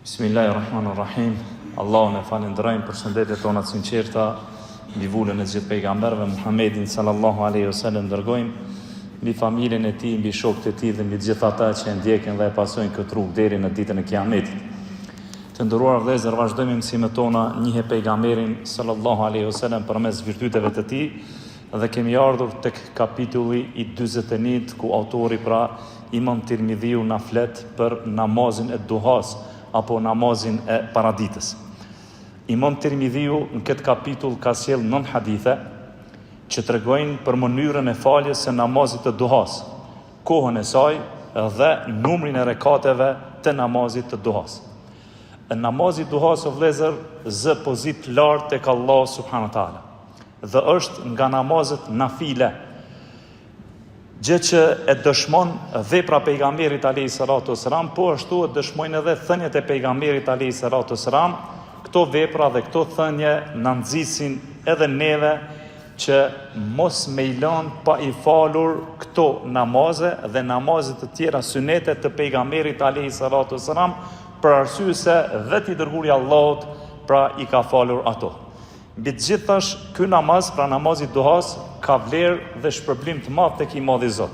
Bismillahirrahmanirrahim. Allahun e falenderojmë për shëndetjet tona të sinqerta mbi vullën e gjithë pejgamberëve, Muhammedin sallallahu alaihi wasallam dërgojmë mbi familjen e tij, mbi shokët e tij dhe mbi gjithë ata që e ndjekin dhe e pasojnë këtë rrugë deri në ditën e Kiametit. Të nderuar vëllezër, vazhdojmë mësimet tona njihe pejgamberin sallallahu alaihi wasallam përmes virtyteve të tij dhe kemi ardhur tek kapitulli i 41 ku autori Imam Tirmidhiu na flet për namazin e duhas apo namazin e paraditës. Imam Tirmidhiu në këtë kapitull ka sjell 9 hadithe që tregojnë për mënyrën e faljes së namazit të duhas, kohën e saj dhe numrin e rekateve të namazit të duhas. Namazi i duhas o vëllezër zë pozit lart tek Allah subhanahu wa taala dhe është nga namazet nafile, gjë që e dëshmon vepra pejgamberit alayhi salatu wasalam, po ashtu e dëshmojnë edhe thënjet e pejgamberit alayhi salatu wasalam. Këto vepra dhe këto thënje na nxisin edhe neve që mos me i lënë pa i falur këto namaze dhe namazet të tjera sunete të pejgamberit alayhi salatu wasalam, për arsye se vetë i dërguari i Allahut i ka falur ato. Mbi të gjithash, ky namaz, namazi i duhas, ka vlerë dhe shpërblim të madh tek i Madhi Zot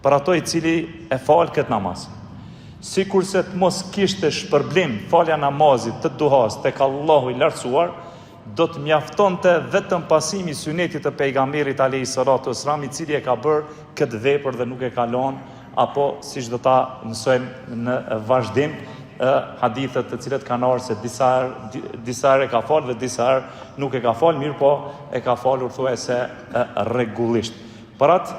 për ato i cili e fal këtë namaz. Sikurse të mos kishte shpërblim falja namazit të duhas tek Allahu i lartësuar, do të mjaftonte vetëm pasimi i sunetit të pejgamberit alayhi salatu wasalam, i cili e ka bërë këtë vepër dhe nuk e ka lënë, apo siç do ta mësojmë në vazhdim hadithet të cilët kanë ardhur se disa herë ka fal dhe disa herë nuk e ka fal, mirë po e ka falur thuajse rregullisht. Për atë,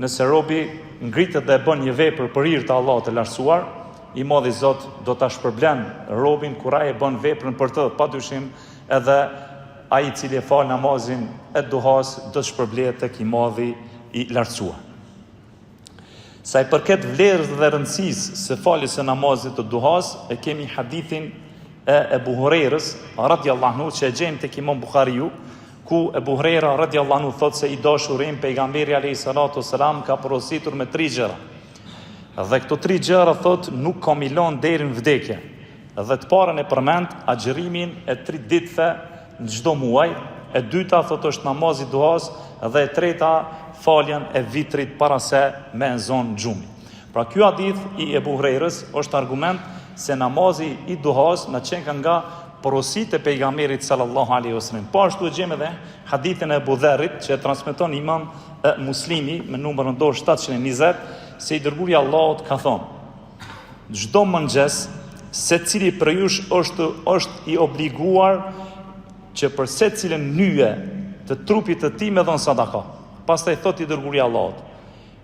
nëse robi ngritet dhe bën një vepër për hir të Allahut të lartësuar, i Madhi Zot do ta shpërblen robin kur ai e bën veprën për të, padyshim edhe ai i cili e fal namazin e duhas do të shpërblehet tek i Madhi i lartësuar. Sa i përket vlerës dhe rëndësisë së faljes së namazit të duhas, e kemi hadithin e Ebu Hurerës radhiyallahu anhu që e gjejmë tek Imam Buhariu, ku Ebu Hurera radhiyallahu anhu thotë se i dashurim pejgamberi alayhi salatu wasalam ka porositur me 3 gjëra. Dhe këto 3 gjëra thotë nuk ka milon deri në vdekje. Dhe të parën e përmend agjërimin e 3 ditëve në çdo muaj, e dyta thotë është namazi i duhas dhe e treta faljen e vitrit para se me nxon xhumi. Pra ky hadith i Ebu Hurerës është argument se namazi i duhas na çen nga porositë e pejgamberit sallallahu alaihi wasallam. Po ashtu e gjejmë edhe hadithin e Abu Dharrit që e transmeton Imam Muslimi me numrin dorë 720, se i dërguari i Allahut ka thonë: çdo mëngjes secili prej jush është i obliguar që për secilën nyje të trupit të tij me dhënë sadaka. Pastaj thot i dërguari i Allahut: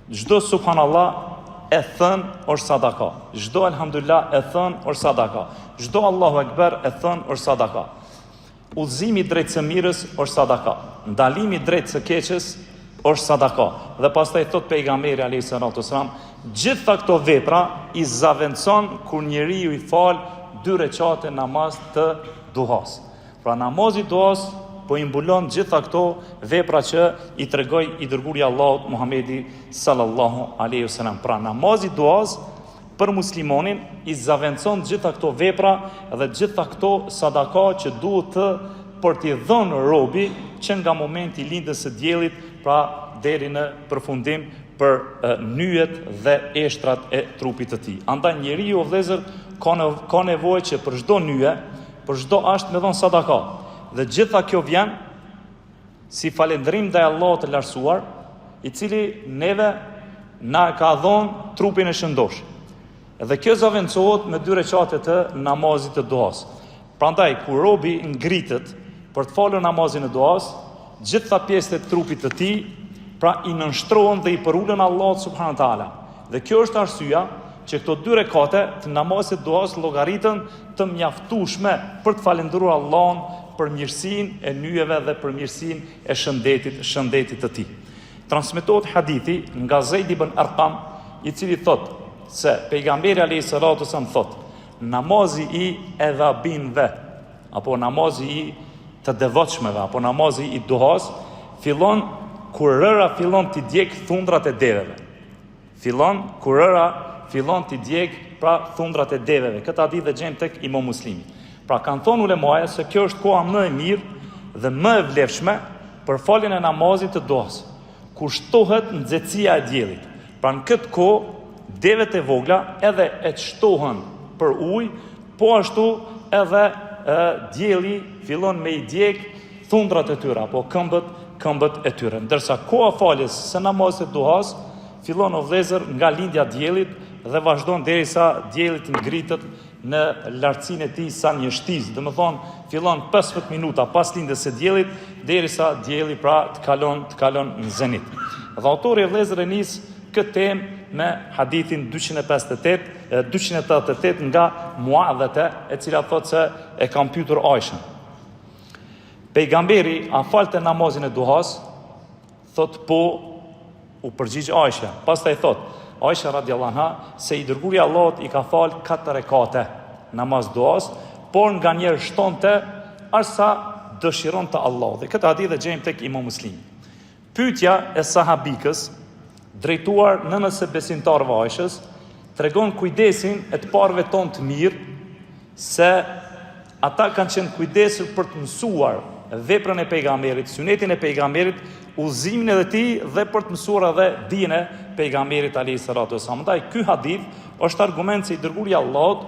çdo subhanallah e thën është sadaka. Çdo elhamdulillah e thën është sadaka. Çdo Allahu Ekber e thën është sadaka. Udhëzimi drejt së mirës është sadaka. Ndalimi drejt së keqes është sadaka. Dhe pastaj thot pejgamberi alayhi salatu wasalam: gjitha këto vepra i zaventson kur njeriu i fal 2 rekate namaz të duhas. Pra namazi i duhas po i mbulon gjitha këto vepra që i tregoi i dërguari i Allahut Muhamedi sallallahu alaihi wasallam. Pra namazi i duhas për muslimonin i zaventson gjitha këto vepra dhe gjitha këto sadaka që duhet të për t'i dhënë robi që nga momenti i lindjes së diellit pra deri në përfundim për nyjet dhe eshtrat e trupit të tij. Andaj njeriu o vëllezër ka nevojë që për çdo nyje, për çdo asht me dhënë sadaka. Dhe gjitha kjo vjen si falendrim ndaj Allahut të lartësuar, i cili neve na ka dhënë trupin e shëndosh. Dhe kjo zaventsohet me 2 rekate të namazit të duhas. Prandaj kur robi ngritet për të falur namazin e duhas, gjitha pjesët e trupit të tij pra i nënshtrohen dhe i përulen Allahut subhanahu wa taala. Dhe kjo është arsyeja që këto 2 rekate të namazit të duhas llogaritën të mjaftueshme për të falendëruar Allahun për mirësinë e nyjeve dhe për mirësinë e shëndetit të tij. Transmetohet hadithi nga Zeid ibn Arqam, i cili thot se pejgamberi alayhi salatu wasallam thot: namazi i edhabinve, apo namazi i të devotshmeve, apo namazi i duhas, fillon kur rëra fillon t'i djeg thundrat e deveve. Fillon kur rëra fillon t'i djeg pra thundrat e deveve. Këtë hadith e gjejmë tek Imam Muslimi. Pra kanë thonë ulemaja se kjo është koha më e mirë dhe më e vlefshme për faljen e namazit të duhas, kur shtohet nxehtësia e diellit. Pra në këtë kohë devet e vogla edhe e shtohen për ujë, po ashtu edhe dielli fillon me i djeg thundrat e tyre apo këmbët e tyre. Ndërsa koha faljes së namazit të duhas fillon o vëllezër nga lindja e diellit dhe vazhdon derisa dielli të ngritet në lartësinë e tij sa një shtiz. Domethënë fillon 15 minuta pas lindjes së diellit derisa dielli pra të kalon në zenit. Dhe autori e vëllezër e nis këtë temë me hadithin 288 nga Muadhete, e cila thotë se e kam pyetur Aishën. Pejgamberi a falte namazin e duhas? Thot po, u përgjigj Aisha. Pastaj thot Aisha radiallahu anha se i dërguari i Allahut i ka fal 4 rekate namaz duhas, por nga njerë shtonte arsa dëshironte Allah. Dhe këtë hadith e gjejmë tek Imam Muslimi. Pyetja e sahabikës drejtuar nënës së besimtarëve Aishës tregon kujdesin e të parëve tonë të mirë, se ata kanë qenë kujdesur për të mësuar veprën e pejgamberit, sunetin e pejgamberit, udhëzimin e tij dhe për të mësuar edhe dijen e pejgamberit alayhi salatu wasallam. Ndaj ky hadith është argument se i dërguari i Allahut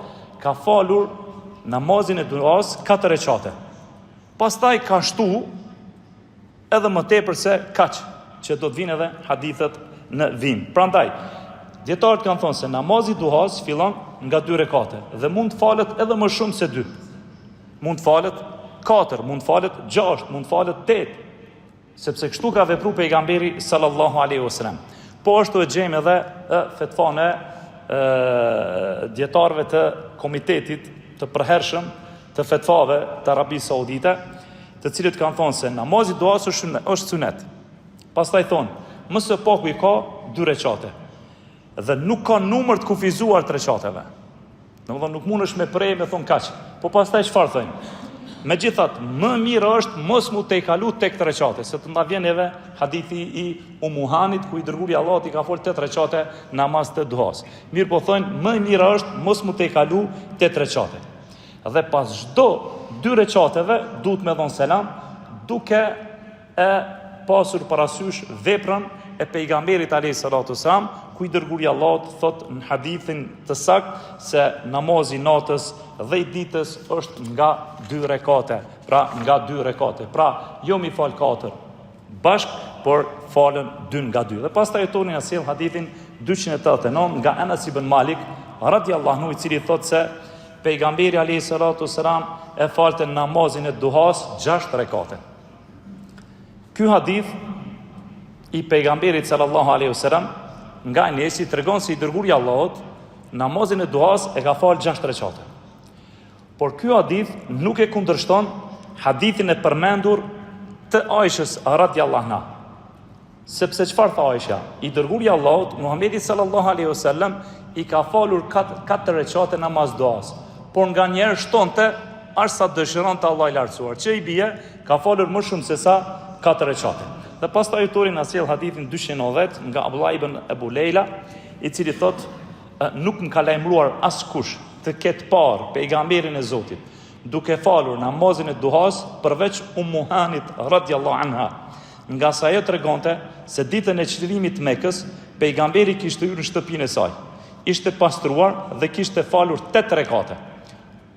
ka falur namazin e duhas 4 rekate. Pastaj ka shtu edhe më tepër se kaq, që do të vinë edhe hadithet në vim. Prandaj dietarët kanë thonë se namazi i duhas fillon nga 2 rekate dhe mund të falet edhe më shumë se 2. Mund të falet 4, mund të falet 6, mund të falet 8, sepse kështu ka vepruar pejgamberi sallallahu alaihi wasallam. Po ashtu e gjejmë edhe fetvën e dietarëve të komitetit të përhershëm të fetvave të Arabisë Saudite, të cilët kanë thonë se namazi i duhas është sunet. Pastaj thonë, më së paku i ka 2 rekate. Dhe nuk ka numër të kufizuar të rekateve. Domethënë nuk mundesh me prej me thon kaq. Po pastaj çfarë thonë? Megjithatë, më mirë është mos mu te kalu tek 3 rekate, se të na vjen edhe hadithi i Umuhanit ku i dërguari i Allahut i ka fol 8 rekate namaz të duhas. Mirë po thonë, më mirë është mos mu te kalu 8 rekate. Dhe pas çdo 2 rekateve duhet me dhon selam, duke e pasur parasysh veprën e pejgamberit alayhi salatu wasalam, ku i dërguari i Allahut thot në hadithin të saktë se namazi natës dhe i ditës është nga 2 rekate. Pra nga 2 rekate. Pra jo mi fal 4 bashk, por falen 2 nga 2. Dhe pastaj autori na sjell hadithin 289 nga Anas ibn Malik radiallahu anhu, i cili thot se pejgamberi alayhi salatu wasalam e falte namazin e duhas 6 rekate. Ky hadith i pejgamberit sallallahu alaihi wasallam nga Enesi tregon se i dërguari i Allahut namazin e duhas e ka fal 6 rekate. Por ky hadith nuk e kundërshton hadithin e përmendur të Aishës radhiyallahu anha. Sepse çfarë tha Aisha? I dërguari i Allahut Muhamedi sallallahu alaihi wasallam i ka falur 4 rekate namaz duhas, por nga njerë shtonte arsa dëshironte Allah i lartësuar, që i bie ka falur më shumë se sa 4 rekate. Dhe pastaj autori na sjell hadithin 290 nga Abdullah ibn Abu Leila, i cili thot nuk më ka lajmëruar askush të ketë parë pejgamberin e Zotit duke falur namazin e duhas përveç Umuhanit radhiyallahu anha, nga sa ajo tregonte se ditën e çlirimit të Mekës pejgamberi kishte hyrë në shtëpinë e saj, ishte pastruar dhe kishte falur 8 rekate.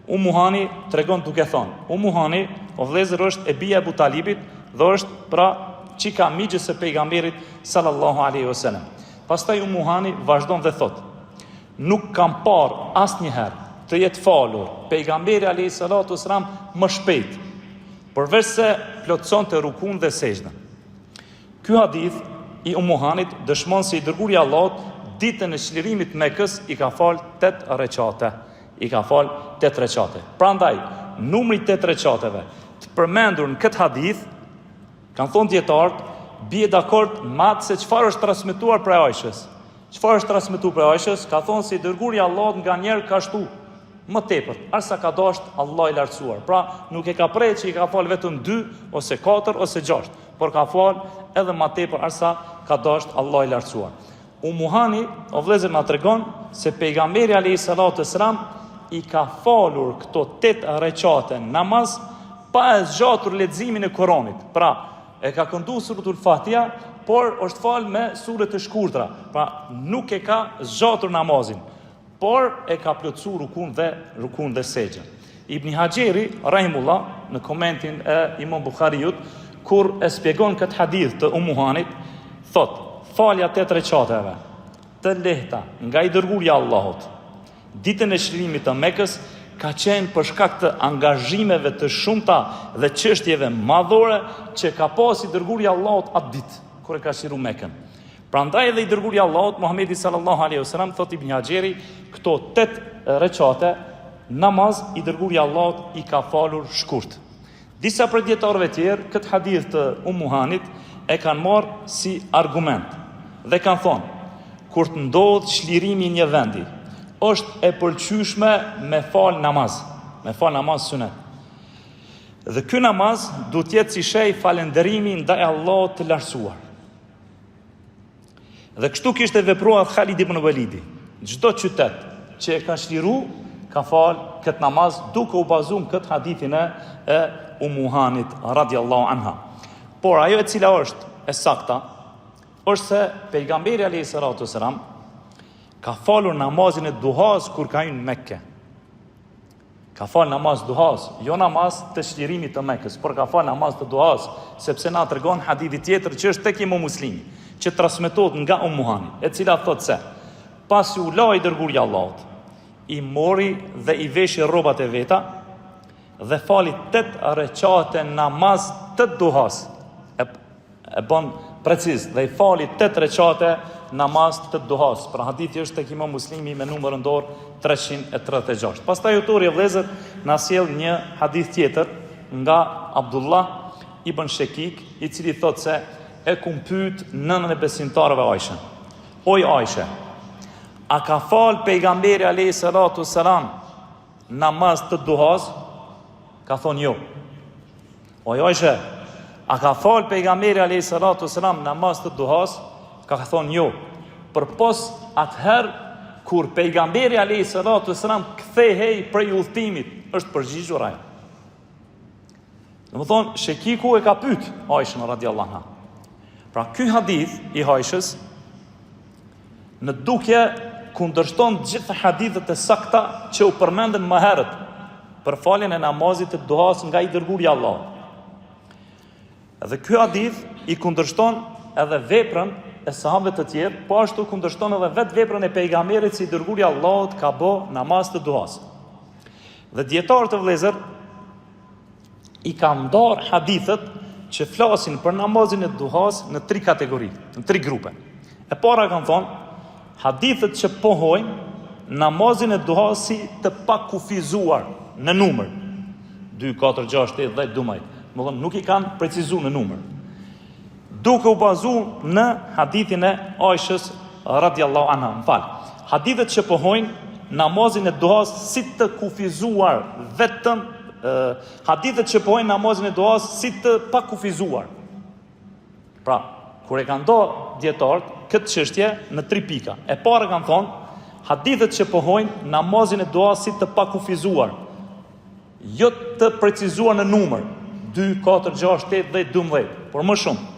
Umuhani tregon duke thonë, Umuhani o vëllezër është e bija e Abu Talibit dhe është pra çika migjës e pejgamberit sallallahu alaihi wasallam. Pastaj Umuhani vazhdon dhe thot: nuk kam parë asnjëherë të jetë falur pejgamberi alayhi salatu wasalam më shpejt, përveç se plotësonte rukun dhe sejdën. Ky hadith i Umuhanit dëshmon se i dërguari i Allahut ditën e çlirimit Mekës i ka fal 8 rekate. Prandaj, numri 8 rekateve të përmendur në këtë hadith, kanë thonë dietarët, bie dakord me atë se çfarë është transmetuar prej Aishës. Çfarë është transmetuar prej Aishës? Ka thonë se i dërguari i Allahut nganjëherë ka shtu më tepër, arsa ka dashur Allah i lartësuar. Pra, nuk e ka prej që i ka fal vetëm 2 ose 4 ose 6, por ka fal edhe më tepër arsa ka dashur Allah i lartësuar. Umuhani, o vëllezër, na tregon se pejgamberi alayhis salatu wassalam i ka falur këto 8 recate namaz pa e zgjatur leximin e Kuranit. Pra, e ka këndu suratul Fatiha, por është falë me sure të shkurtra. Pra, nuk e ka zgjatur namazin, por e ka plotësu rukun dhe sejdën. Ibn Hajeri, rahimullah, në komentin e Imam Buhariut, kur e spjegon këtë hadith të Umuhanit, thot, falja 8 recateve të lehta nga i dërguari Allahut, ditën e çlirimit të Mekës, ka qenë për shkak të angazhimeve të shumta dhe çështjeve madhore që ka pas i dërguari Allahut atë ditë kur e ka shiru Mekën. Prandaj edhe i dërguari Allahut Muhamedi sallallahu alaihi wasallam, thot Ibn Hajeri, këto 8 recate namaz i dërguari Allahut i ka falur shkurt. Disa prej dietarëve tjerë këtë hadith të Umuhanit e kanë marrë si argument dhe kanë thonë, kur të ndodh çlirimi i një vendi, është e pëlqyeshme me fal namaz sunet. Dhe ky namaz duhet jetë si shej falënderimi ndaj Allahut të lartësuar. Dhe kështu kishte vepruar Khalid ibn Walidi. Çdo qytet që e ka çliru, ka fal këtë namaz duke u bazuar këtë hadithin e Umuhanit radiallahu anha. Por ajo e cila është e sakta, është se pejgamberi alayhis salatu wassalam ka falur namazin e duhas kur ka hyrë në Mekke. Ka fal namaz duhas, jo namaz të çlirimit të Mekës, por ka fal namaz të duhas, sepse na tregon hadithi tjetër që është tek Imam Muslimi, që transmetohet nga Umuhani, e cila thotë se pasi u la i dërguari i Allahut, i mori dhe i veshi rrobat e veta dhe fali 8 recate namaz të duhas. E bën preciz, dhe i fali 8 recate namaz të duhas. Pra hadithi është tek Imam Muslimi me numrin dorë 336. Pastaj autori i vëllezër na sjell një hadith tjetër nga Abdullah ibn Shekik, i cili thotë se e kum pyet nënën e besimtarëve Aishën. Oj Aishë, a ka fal pejgamberi alayhis salatu wassalam namaz të duhas? Ka thonë jo. Oj Aishë, a ka fal pejgamberi alayhis salatu wassalam namaz të duhas? Ka thonë jo. Përpos atëherë kur pejgamberi alayhis salatu wassalam kthehej prej udhëtimit, është përgjigjur ai. Domethënë Shekiku e ka pyet Aishën radhiyallahu anha. Pra ky hadith i Aishës në dukje kundërshton gjithë hadithet e sakta që u përmendën më herët për faljen e namazit të duhas nga i dërguari i Allahut. Dhe ky hadith i kundërshton edhe veprën e sahabëve të tjerë, po ashtu kundërshton edhe vetë veprën e pejgamberit si i dërguari i Allahut ka bë namaz të duhas. Dhe dietarët e vëllezër i kanë ndarë hadithet që flasin për namazin e duhas në 3 kategori, në 3 grupe. E para kanë thonë, hadithet që pohojnë namazin e duhas si të pakufizuar në numër. 2, 4, 6, 8, 10, 12. Më thonë, nuk i kanë precizuar në numër. Duke u bazuar në hadithin e Aishës radhiyallahu anha. Hadithet që pohojnë namazin e duhas si të kufizuar vetëm hadithet që pohojnë namazin e duhas si të pakufizuar. Pra, kur e kanë ndarë dietarët këtë çështje në 3 pika. E para kanë thonë, hadithet që pohojnë namazin e duhas si të pakufizuar, jo të precizuar në numër, 2, 4, 6, 8, 10, 12, por më shumë.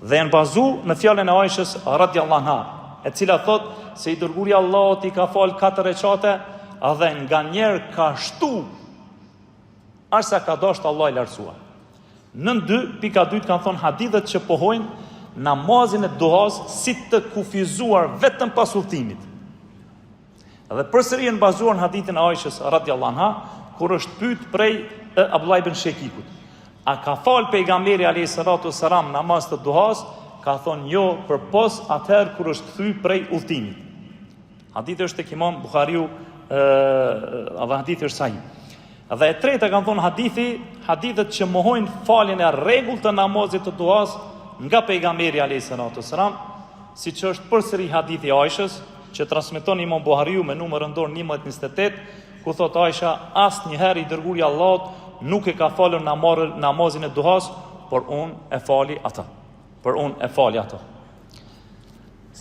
Dhe janë bazuar në fjalën e Aishës radhiyallahu anha, e cila thotë se i dërguari i Allahut i ka fal 4 recate dhe nganjëherë ka shtu asa ka dashur Allah i lartësuar. Në 2.2 kanë thonë hadithet që pohojnë namazin e duhas si të kufizuar vetëm pas udhëtimit. Dhe përsëri janë bazuar në hadithin e Aishës radhiyallahu anha, kur është pyet prej Abdullah ibn Shekikut, a ka fal pejgamberi alayhis salatu wassalam namaz të duhas? Ka thonë jo, përpos atëherë kur është kthy prej udhëtimit. Hadithi është tek Imam Buhariu, dhe hadithi është sahih. Dhe e treta kanë thonë hadithet që mohojnë faljen e rregullt të namazit të duhas nga pejgamberi alayhis salatu wassalam, siç është përsëri hadithi i Aishës që transmeton Imam Buhariu me numrin dorë 1128, ku thot Aisha, asnjëherë i dërguari i Allahut nuk e ka falur namazin e duhas, por unë e fali atë.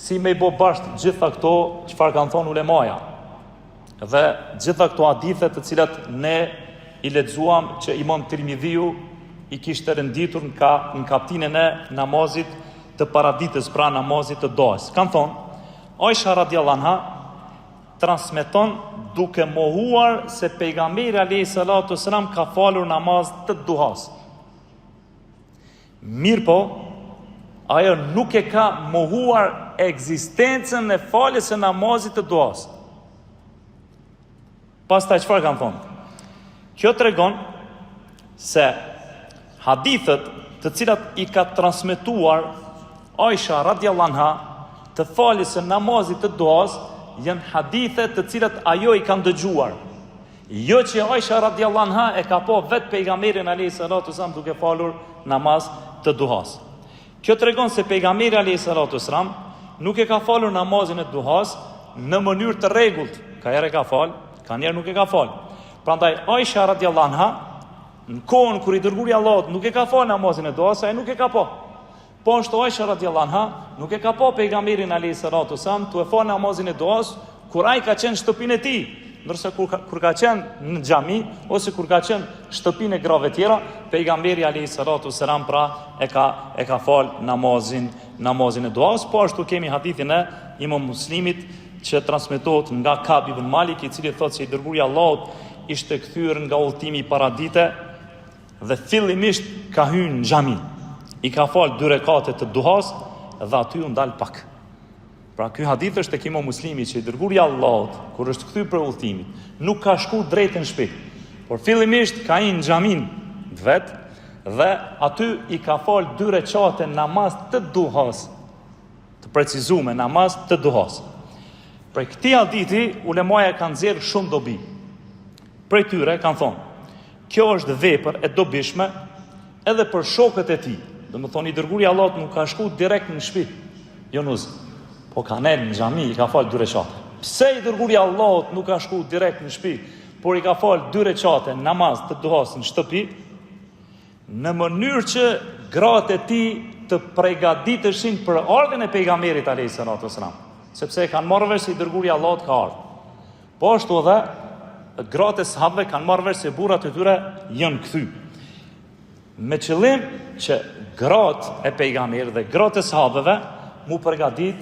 si me I bo bashkë gjitha këto çfarë kanë thonë ulemaja. Dhe gjitha këto hadithe të cilat ne I lexuam që Imam Tirmidhiu I kishte renditur në kaptinën e namazit të paraditës, pra namazit të doës. Kanë thonë, Aisha radhiyallahu anha transmeton duke mohuar se pejgamberi alayhi salatu wasalam ka falur namaz të duhas. Mirë po, ajo nuk e ka mohuar ekzistencën e faljes së namazit të duhas. Pastaj çfarë kanë thonë? Kjo tregon se hadithet të cilat I ka transmetuar Aisha radhiyallahu anha të faljes së namazit të duhas janë hadithe të cilat ajo I kanë dëgjuar. Jo që Aisha radhiyallahu anha e ka po vetë pejgamberin alayhi salatu wasallam duke falur namaz të duhas. Kjo tregon se pejgamberi alayhi salatu wasallam nuk e ka falur namazin e duhas në mënyrë të rregullt. Ka herë ka fal, ka njerë nuk e ka fal. Prandaj Aisha radhiyallahu anha në kohën kur I dërguari Allahut nuk e ka fal namazin e duhas, ai nuk e ka po. Po ashtu Aisha radhiyallahu anha nuk e ka po pejgamberin alayhi salatu wasallam tu e fal namazin e duhas kur ai ka qenë në shtëpinë e tij, ndërsa kur ka qenë në xhami ose kur ka qenë shtëpinë e grave tjera, pejgamberi alayhi salatu wasallam pra e ka fal namazin e duhas. Po ashtu kemi hadithin e Imam Muslimit që transmetohet nga Ka'b ibn Malik, I cili thotë se I dërguari Allahut ishte kthyer nga udhëtimi I paradite dhe fillimisht ka hyrë në xhami. I ka fal 2 rekate të duhas dhe aty u ndal pak. Pra ky hadith është tek Imam Muslimi që I dërguari Allahut kur është kthyer për udhëtimin nuk ka shku drejt në shtëpi, por fillimisht ka hyrë në xhamin vet dhe aty I ka fal 2 rekate namaz të duhas. Të precizuar namaz të duhas. Për këtij hadithi ulemaja kanë nxjerrë shumë dobi. Prej tyre kanë thonë, kjo është vepër e dobishme edhe për shokët e tij. Domethënë I dërguari Allahut nuk ka shku direkt në shtëpi. Jo nuz. Po ka nel në xhami, I ka fal 2 rekate. Pse I dërguari Allahut nuk ka shku direkt në shtëpi, por I ka fal 2 rekate namaz të duhas në shtëpi, në mënyrë që gratë e tij të përgatiteshin për ardhen e pejgamberit alayhi salatu wasalam, sepse kanë marrë vesh se I dërguari Allahut ka ardhur. Po ashtu edhe gratë e sahabëve kanë marrë vesh se burrat e tyre janë kthy. Me qëllim që gratë e pejgamberit dhe gratë e sahabëve mu përgatit,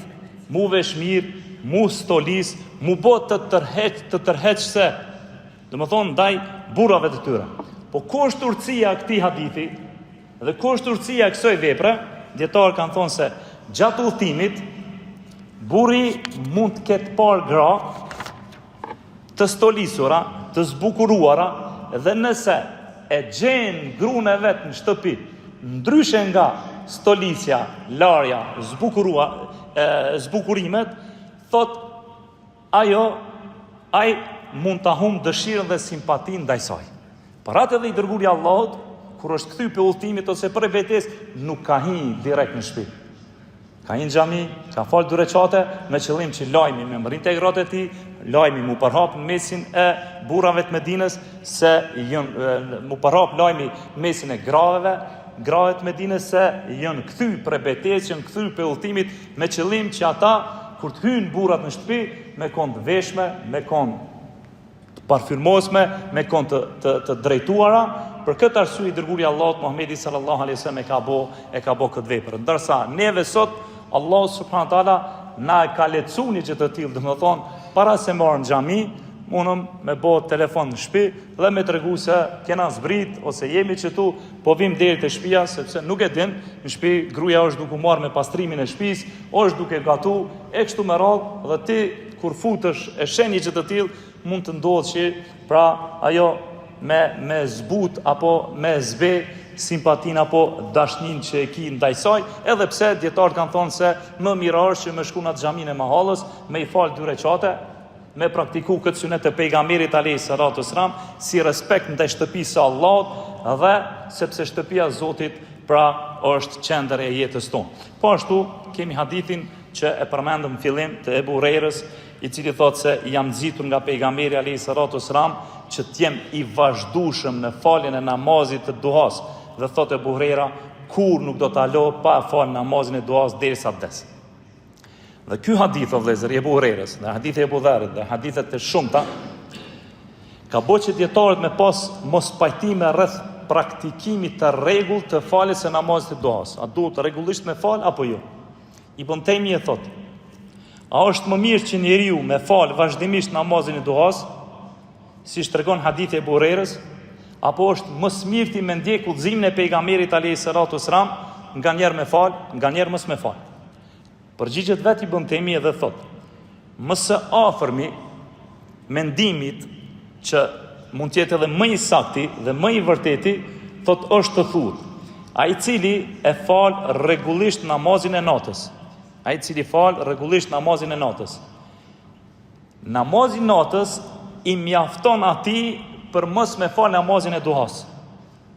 mu vesh mirë, mu stolis, mu bot të tërheqse, domethënë ndaj burrave të tyre. Po ku është urtësia e këtij hadithi dhe ku është urtësia e kësaj vepre? Dietarë kanë thonë se gjatë udhëtimit burri mund të ketë parë gra të stolisura, të zbukuruara, dhe nëse e gjen gruan e vet në shtëpi, ndryshe nga stolisja, larja, zbukurimet, thot ai mund ta humb dëshirën dhe simpatin ndaj saj. Por atë edhe I dërguari Allahut, kur është kthy pe udhëtimit ose për betesë, nuk ka hyrë direkt në shtëpi. Ka hyrë në xhami, ka fal 2 rekate me qëllim që lajmi me mbërrit e gratë e tij, lajmi mu përhap në mesin e burrave të Medinës, se mu përhap lajmi mesin e gravet të Medinës se janë kthy për betesë, janë kthy pe udhëtimit me qëllim që ata kur të hyjnë burrat në shtëpi me kon të veshme, me kon të parfymosme, me kon të drejtuara. Për këtë arsye I dërguari Allahut Muhamedi sallallahu alaihi wasallam e ka bë këtë vepër. Ndërsa neve sot Allahu subhanahu wa taala na ka lecuar një gjë të tillë, domethënë para se marrëm xhami, mundëm me bë telefon në shtëpi dhe me tregu se kena zbrit ose jemi këtu, po vim deri te shtëpia, sepse nuk e din, në shtëpi gruaja është duke marrë me pastrimin e shtëpisë, është duke gatu e kështu me radhë, dhe ti kur futesh e shen një gjë të tillë, mund të ndodhë që pra ajo me zbut apo me zbe simpatin apo dashnin që e ki ndaj saj, edhe pse dietarët kanë thonë se më mirë është që me shku në xhamin e mahallës, me I fal 2 rekate, me praktiku këtë sunet të pejgamberit alayhi salatu wasalam si respekt ndaj shtëpisë së Allahut dhe sepse shtëpia e Zotit pra është qendër e jetës tonë. Po ashtu kemi hadithin që e përmendëm në fillim të Ebu Hurajrës, I cili thotë se jam nxitur nga pejgamberi alayhi salatu wasalam që të jem I vazhdueshëm në faljen e namazit të duhas, dhe thotë Ebu Hurajra kur nuk do ta lo pa fal namazin e duhas derisa vdes. Dhe ky hadith o vëllezër i Ebu Hurerës, dhe hadithe e Ebu Dharrit, dhe hadithet e shumta, ka bëjë që dietarët me pas mos pajtime rreth praktikimit të rregull të faljes së namazit të duhas. A duhet rregullisht me fal apo jo? Ibn Taymi e thot: a është më mirë që njeriu me fal vazhdimisht namazin e duhas, siç tregon hadithi e Ebu Hurerës, apo është më smirti me ndjek udhëzimin e pejgamberit alayhis salatu wassalam, nganjëherë me fal, nganjëherë mos me fal. Përgjigjet vetë Ibn Taymi edhe thot: më së afërmi mendimit që mund të jetë edhe më i saktë dhe më i vërteti, thot është të thuhet: ai i cili e fal rregullisht namazin e natës. Ai i cili fal rregullisht namazin e natës. Namazi i natës i mjafton atij për mos me fal namazin e duhas.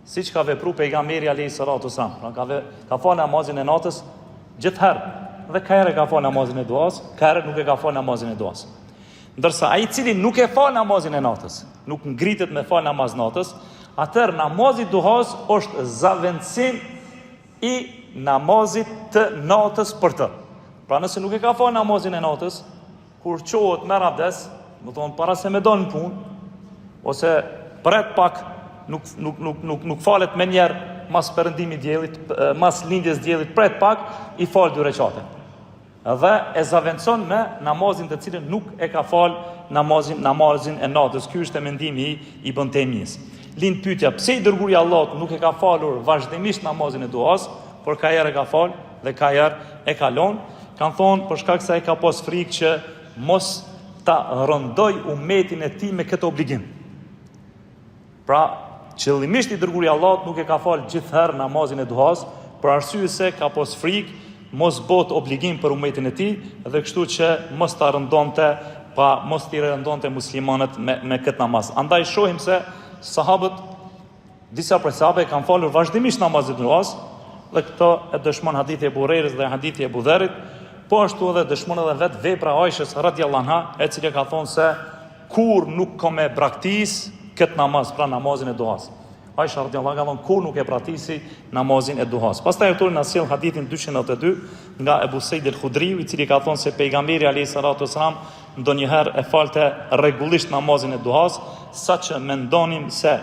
Siç ka vepruar pejgamberi alayhis salatu wasalam, ka fal namazin e natës gjithherë. Dhe ka herë ka fal namazin e duhas, ka herë nuk e ka fal namazin e duhas. Ndërsa ai i cili nuk e fal namazin e natës, nuk ngritet me fal namaz natës, atëherë namazi i duhas është zaventësim i namazit të natës për të. Pra nëse nuk e ka fal namazin e natës, kur qohet merr abdes, do thonë para se me dalë në punë, ose pret pak, nuk falet me njerë mas perëndimit diellit, mas lindjes diellit, pret pak, i fal 2 rekate. Dhe e zaventson me namazin të cilën nuk e ka fal namazin e natës. Ky është mendimi i Ibn Taymis. Lind pyetja, pse i dërguari i Allahut nuk e ka falur vazhdimisht namazin e duhas, por ka herë e ka fal dhe ka herë e ka lënë? Kan thonë për shkak se ai ka pas frikë që mos ta rëndoj umetin e tij me këtë obligim. Pra, qëllimisht i dërguari i Allahut nuk e ka fal gjithherë namazin e duhas, për arsye se ka pas frikë mos bot obligim për umetin e tij, dhe kështu që mos ta rëndonte, mos t'i rëndonte muslimanët me këtë namaz. Andaj shohim se sahabët, disa prej sahabëve kanë falur vazhdimisht namazin e duhas, dhe këto e dëshmon hadithi e Ebu Hurerës dhe hadithi e Ebu Dharrit, po ashtu edhe dëshmon edhe vetë vepra Aishës radhiyallahu anha, e cila ka thonë se kur nuk ka me braktis këtë namaz, pra namazin e duhas. Aisha radhiyallahu anha ka thonë kur nuk e praktisi namazin e duhas. Pastaj autori na sjell hadithin 292 nga Ebu Sejid el-Khudriu, i cili ka thonë se pejgamberi alayhis salatu wassalam ndonjëherë e falte rregullisht namazin e duhas, saqë mendonim se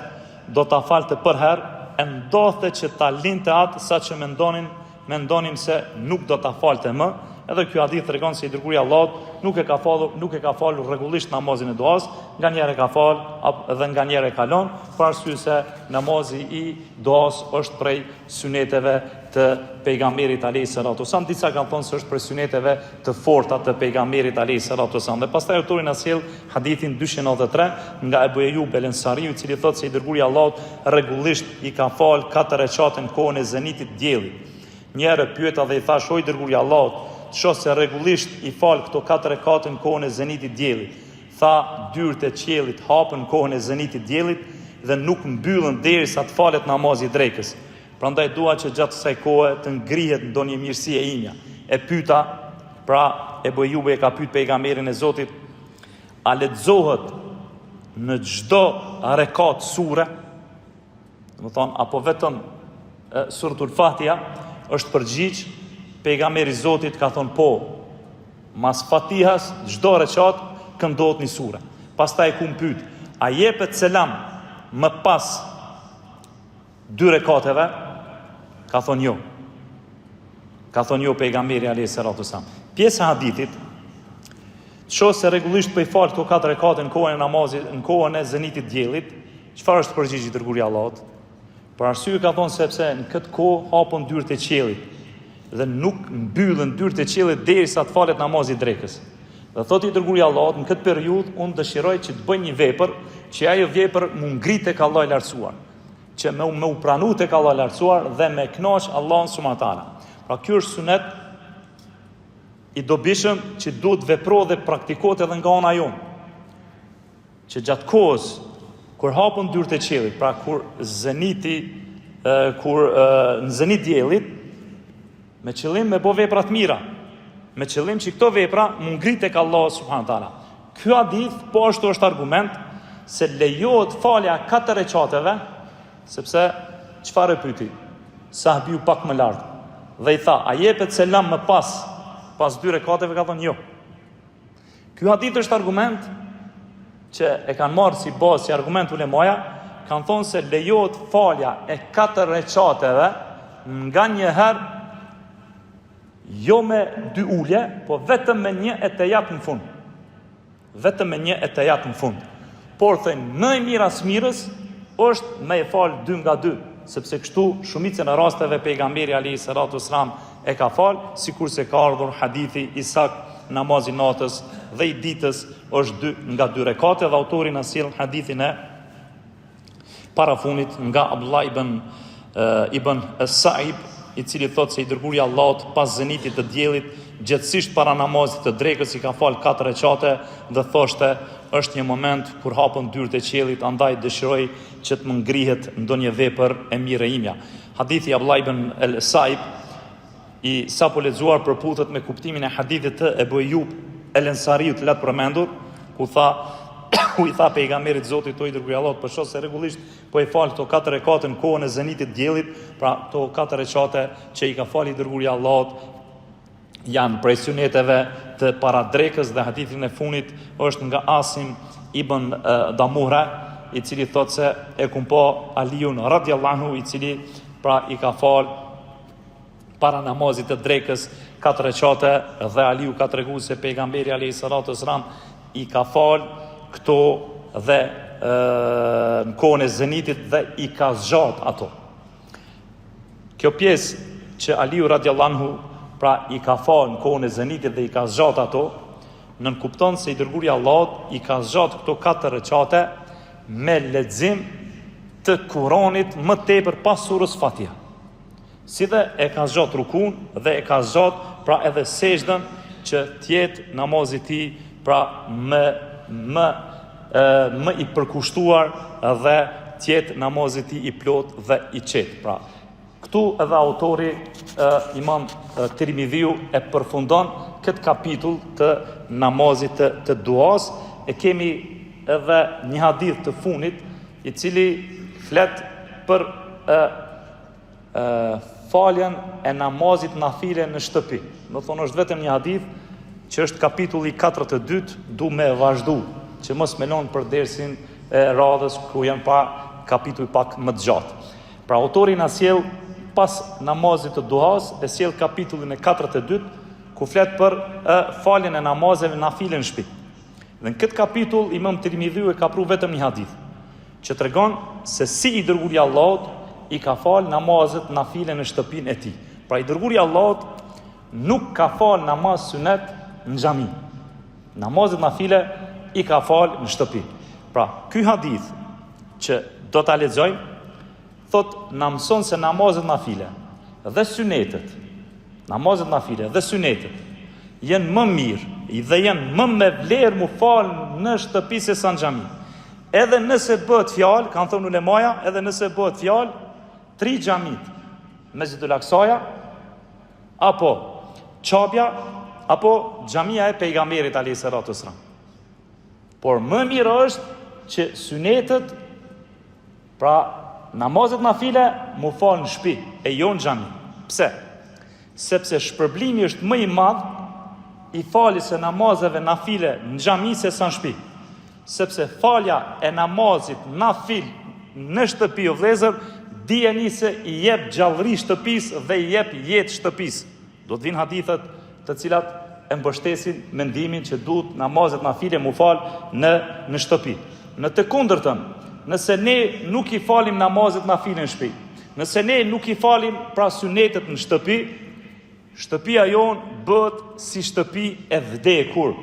do ta falte për herë, e ndodhte që ta linte atë saqë mendonim se nuk do ta falte më. Edhe ky hadith tregon se i dërguari i Allahut nuk e ka falur rregullisht namazin e duhas, nganjëherë ka fal dhe nganjëherë ka lënë, për arsye se namazi i duhas është prej suneteve të pejgamberit alayhis salatu wasallam. Disa kanë thonë se është prej suneteve të forta të pejgamberit alayhis salatu wasallam. Dhe pastaj autori na sjell hadithin 293 nga Ebu Ejub el-Ansariu, i cili thotë se i dërguari i Allahut rregullisht i ka fal 4 rekate në kohën e zenitit diellit. Njëherë pyeta dhe i thash: o i dërguari i Allahut, shoh se rregullisht i fal këto 4 rekate në kohën e zenitit diellit. Tha: dyrët e qiellit hapën në kohën e zenitit diellit dhe nuk mbyllen derisa të falet namazi i drekës. Prandaj dua që gjatë kësaj kohe të ngrihet ndonjë mirësi e imja. E pyeta, pra Ebu Ejubi e ka pyet pejgamberin e Zotit: a lexohet në çdo rekat sure? Do të thonë, apo vetëm suratul Fatiha është përgjigj? Pejgamberi i Zotit ka thonë po. Mas Fatihas çdo rekat këndohet një sure. Pastaj ku pyet: a jepet selam më pas 2 rekateve? Ka thonë jo. Ka thonë jo pejgamberi alayhis salatu wasallam. Pjesa e hadithit shoh se rregullisht po i fal këto 4 rekate në kohën e namazit, në kohën e zenitit diellit. Çfarë është përgjigji i dërguari i Allahut? Për arsye ka thonë sepse në këtë kohë hapën dyrët e qiellit dhe nuk mbyllen dyrët e qiellit derisa të falet namazi i drekës. Dhe thotë i dërguari i Allahut, në këtë periudhë unë dëshiroj që të bëj një vepër, që ajo vepër më ngritë tek Allahu i lartësuar, që me u pranu tek Allahu i lartësuar dhe me kënaq Allahun subhanahu wa taala. Pra ky është sunet i dobishëm që duhet veprohet dhe praktikohet edhe nga ana jonë. Që gjatë kohës kur hapën dyrët e qiellit, pra kur në zenit diellit, me qëllim me bo vepra të mira, me qëllim që këto vepra më ngrit tek Allahu subhanahu wa taala. Ky hadith po ashtu është argument se lejohet falja 4 rekateve, sepse çfarë pyeti? Sahabiu pak më lart dhe i tha: a jepet selam më pas pas 2 rekateve ka thënë jo. Ky hadith është argument që e kanë marrë si bazë, si argument ulemaja, kanë thonë se lejohet falja e 4 rekateve nga një herë, jo me 2 ulje, po vetëm me 1 etejat në fund. Vetëm me 1 etejat në fund. Por thënë, më e mira smirës është me e falë 2 nga 2, sepse kështu shumicën e rasteve pejgamberi alayhi salatu wasalam e ka falë, sikur se ka ardhur hadithi i saktë, namazi natës dhe i ditës është 2 nga 2 rekate, dhe autori na sjell hadithin e parafunit nga Abdullah ibn Sa'ib, i cili thotë se i dërguari i Allahut pas zenitit të diellit, gjithsesi para namazit të drekës i ka fal 4 rekate dhe thoshte, është një moment kur hapën dyert e qiellit, andaj dëshiroj që të më ngrihet ndonjë vepër e mirë e imja. Hadithi Abdullah ibn Sa'ib i sa po lexuar përputhet me kuptimin e hadithit të Ebu Ejub el-Ensariut lart përmendur, ku i tha pejgamberit Zotit, i dërguari i Allahut, për shkak se rregullisht po i fal këto 4 rekate në kohën e zenitit diellit, pra këto 4 rekate që i ka falë i dërguari i Allahut janë prej suneteve të para drekës, dhe hadithin e funit është nga Asim ibn Damuhra, i cili thotë se e kumpo Aliun radhiyallahu anhu, i cili pra i ka falë para namazit të drekës 4 rekate, dhe Aliu ka treguar se pejgamberi alayhi salatu wasalam i ka falë këto dhe në kohën e zenitit dhe i ka zgjat ato. Kjo pjesë që Aliu radhiyallahu anhu pra i ka falë në kohën e zenitit dhe i ka zgjat ato, nën kupton se i dërguari i Allahut i ka zgjat këto 4 rekate me lexim të Kuranit më tepër pas surës Fatiha. Si dhe e ka zgjat rukun dhe e ka zgjat pra edhe sejdën, që tjetë namazit ti pra më i përkushtuar dhe tjetë namazit ti i plot dhe i qetë. Pra, këtu edhe autori Imam Tirmidhiu e përfundon këtë kapitull të namazit të duas. E kemi edhe një hadith të funit i cili flet për faljen e namazit nafile në shtëpi. Do thonë është vetëm një hadith që është kapitulli 42, du me vazhdu, që mos me lonë për dersin e radhës ku janë pa kapitull pak më të gjatë. Pra autori na sjell pas namazit të duhas, e sjell kapitullin e 42, ku flet për faljen e namazeve nafile në shtëpi. Dhe në këtë kapitull Imam Tirmidhiu e ka pru vetëm një hadith, që tregon se si i dërguari i Allahut i ka falë namazet nafile në shtëpinë e tij. Pra i dërguari i Allahut nuk ka falë namaz sunet në xhami. Namazet nafile i ka falë në shtëpi. Pra, ky hadith që do ta lexojmë thot na mëson se namazet nafile dhe sunetet, namazet nafile dhe sunetet janë më mirë dhe janë më me vlerë mu falë në shtëpi se sa në xhami. Edhe nëse bëhet fjalë, kanë thënë ulemaja, edhe nëse bëhet fjalë 3 xhamit, Mesjidul Aksaja, apo Çabja, apo xhamia e pejgamberit alayhi salatu wasalam. Por më mirë është që sunetet, pra namazet nafile, mu falë në shtëpi e jo në xhami. Pse? Sepse shpërblimi është më i madh i faljes së namazeve nafile në xhami se sa në shtëpi. Sepse falja e namazit nafil në shtëpi o vëllezër, dijeni se i jep gjallëri shtëpisë dhe i jep jetë shtëpisë. Do të vinë hadithet të cilat e mbështesin mendimin që duhet namazet nafile mu falë në shtëpi. Në të kundërtën, nëse ne nuk i falim namazet nafile në shtëpi, nëse ne nuk i falim pra sunetet në shtëpi, shtëpia jonë bëhet si shtëpi e vdekur,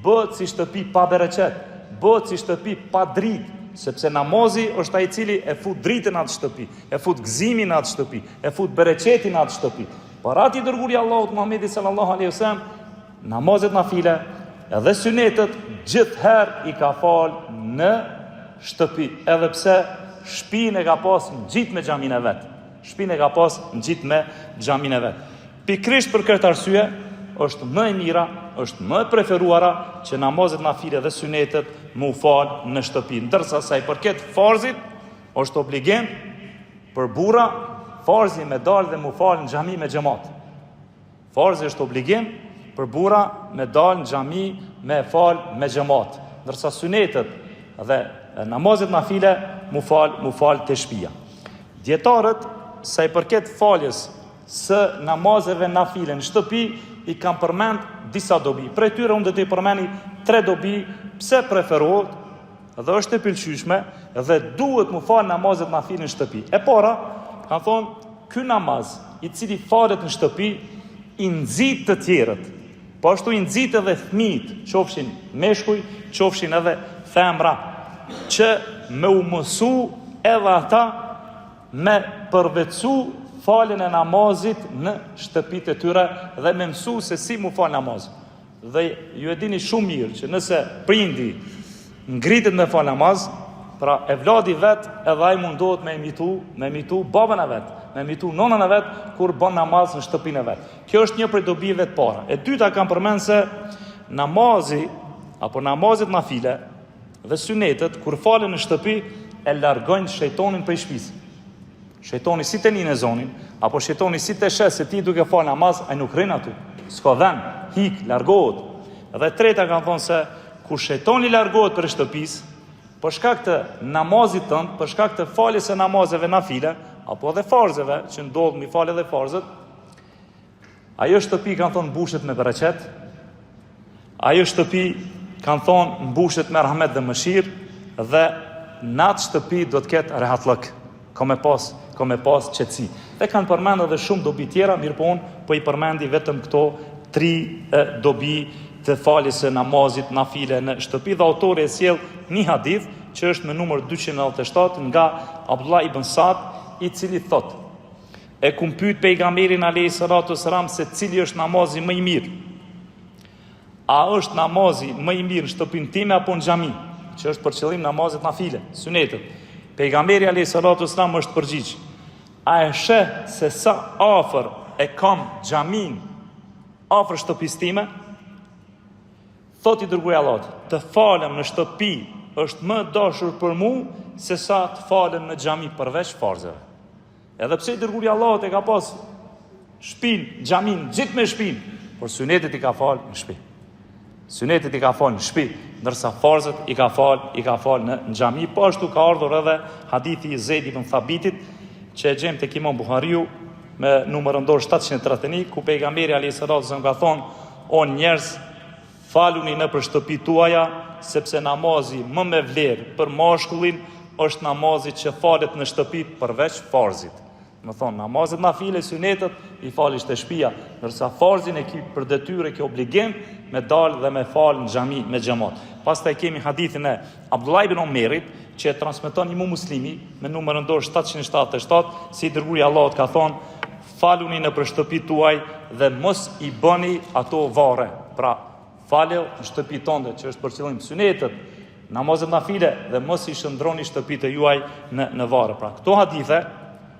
bëhet si shtëpi pa bereqet, bëhet si shtëpi pa dritë, sepse namazi është ai cili e fut dritën në atë shtëpi, e fut gëzimin në atë shtëpi, e fut bereqetin në atë shtëpi. Para ti dërguari i Allahut Muhamedi sallallahu alaihi wasallam, namazet nafile edhe sunetet gjithherë i ka falë në shtëpi, edhe pse shtëpinë e ka pas ngjit me xhamin e vet. Shtëpinë e ka pas ngjit me xhamin e vet. Pikrisht për këtë arsye është më e mira, është më e preferuara që namazet nafile dhe sunetet mu falë në shtëpi. Ndërsa sa i përket farzit, është obligim për burra, farzi me dalë dhe mu falë në xhami me xhamat. Farzi është obligim për burra me dalë në xhami me fal me xhamat, ndërsa sunetet dhe namazet nafile mu fal te shtëpia. Dietarët sa i përket faljes së namazeve nafile në shtëpi i kam përmend disa dobi. Prej tyre unë do t'i përmeni 3 dobi pse preferohet dhe është e pëlqyeshme dhe duhet mu fal namazet nafile në shtëpi. E para, kanë thonë, ky namaz i cili falet në shtëpi i nxit të tjerët. Po ashtu i nxit edhe fëmijët, qofshin meshkuj, qofshin edhe femra, që me u mësu edhe ata me përvecu faljen e namazit në shtëpitë e tyre dhe me mësu se si mu fal namaz. Dhe ju e dini shumë mirë që nëse prindi ngritet me fal namaz, pra e vladi vet edhe ai mundohet me imitu babën e vet, me imitu nonën e vet kur bën namaz në shtëpinë e vet. Kjo është një prej dobive të para. E dyta kam përmend se namazi apo namazet nafile dhe sunetet kur falen në shtëpi e largojnë shejtonin prej shtëpisë. Shejtoni si të një në zonin, apo shejtoni si të shes se ti duke fal namaz, ai nuk rrin aty. S'ka vend, hik, largohet. Dhe treta kanë thonë se kur shejtoni largohet për shtëpisë, për shkak të namazit tënd, për shkak të faljes së namazeve nafile, apo edhe farzeve, që ndodh mi fal edhe farzet, ajo shtëpi kanë thonë mbushet me bereqet, ajo shtëpi kanë thonë mbushet me rahmet dhe mëshirë, dhe në atë shtëpi do të ketë rehatllëk, ka me pas qetësi. Dhe kanë përmend edhe shumë dobi tjera, mirë po unë po i përmendi vetëm këto 3 dobi të faljes së namazit nafile në shtëpi, dhe autori e sjell një hadith që është me numër 297 nga Abdullah ibn Sa'd, i cili thot: e kum pyet pejgamberin alayhis salatu selam se cili është namazi më i mirë. A është namazi më i mirë në shtëpinë time apo në xhami? Që është për qëllim namazet nafile, sunetet. Pejgamberi alayhis salatu selam është përgjigj: a e sheh se sa afër e kam xhamin afër shtëpisë time? Thot i dërguari Allahut: të falem në shtëpi është më dashur për mu se sa të falem në xhami përveç farzeve. Edhe pse i dërguari Allahut e ka pas shtëpinë, xhamin gjithë me shtëpinë, por sunetet i ka fal në shtëpi. Sunetet i ka fal në shtëpi, ndërsa farzet i ka fal në xhami. Po ashtu ka ardhur edhe hadithi i Zeid ibn Thabitit, që e gjem tek Imam Buhariu me numër 731, ku pejgamberi alayhis salam ka thonë: o njerëz, faluni nëpër shtëpi tuaja, sepse namazi më me vlerë për mashkullin është namazi që falet në shtëpi përveç farzit. Më thonë, namazet nafile, sunetet i fali te shtëpia, ndërsa farzin e ki për detyrë, ke obligim me dalë dhe me fal në xhami me xhamat. Pastaj kemi hadithin e Abdullah ibn Omerit, që e transmeton Imam Muslimi me numër 777, si dërguari Allahut ka thonë: faluni nëpër shtëpi tuaj dhe mos i bëni ato varre. Pra, falë në shtëpi tonde, që është për qëllim sunetet, namazet nafile, dhe mos i shndroni shtëpitë juaj në varre. Pra, këto hadithe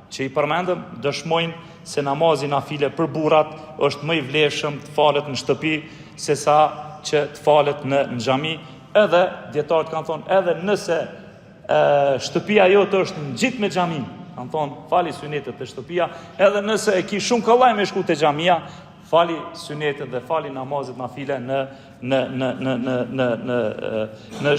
që i përmendëm dëshmojnë se namazi nafile për burrat është më i vlefshëm të falet në shtëpi sesa që të falet në xhami. Edhe dietarët kanë thonë, edhe nëse shtëpia jote është ngjit me xhamin, kanë thonë fali sunetet te shtëpia, edhe nëse e ki shumë kollaj me shku te xhamia, fali sunetet dhe fali namazet nafile në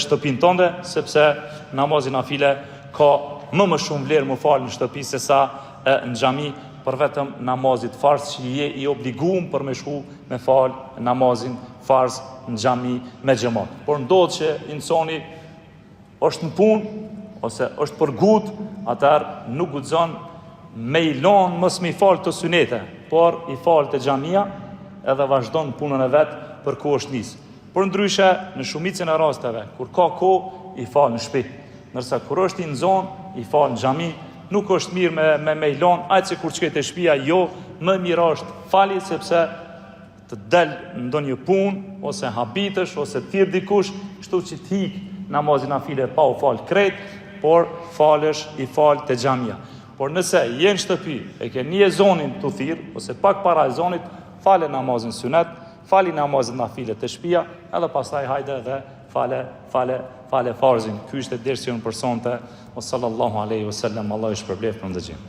shtëpinë tënde, sepse namazi nafile ka më shumë vlerë më falë në shtëpi se sa në xhami, për vetëm namazit farz që je i obliguar për me shku me falë namazin farz në xhami me xhamat. Por ndodh që insani është në punë ose është për gut, atëherë nuk guxon me i lënë mos me i falë të sunete, por i falë të xhamia edhe vazhdon punën e vet për ku është nis. Por ndryshe në shumicën e rasteve kur ka kohë i falë në shtëpi. Nërsa kur është i në zonë, i falë në xhami, nuk është mirë me i lënë, aq se kur çket e shtëpia, jo, më mirë është fali, sepse të del ndonjë punë ose habitesh ose të thirr dikush, kështu që të hik namazin nafile pa u fal krejt, por falesh i fal te xhamia. Por nëse je në shtëpi e ke një zonin të thirr ose pak para e zonit, fale namazin sunet, fali namazin nafile te shtëpia, edhe pastaj hajde dhe fale farzin. Ky ishte dersi jon për sonte. O sallallahu alaihi wasallam, Allah ju shpërblet për ndëgjim.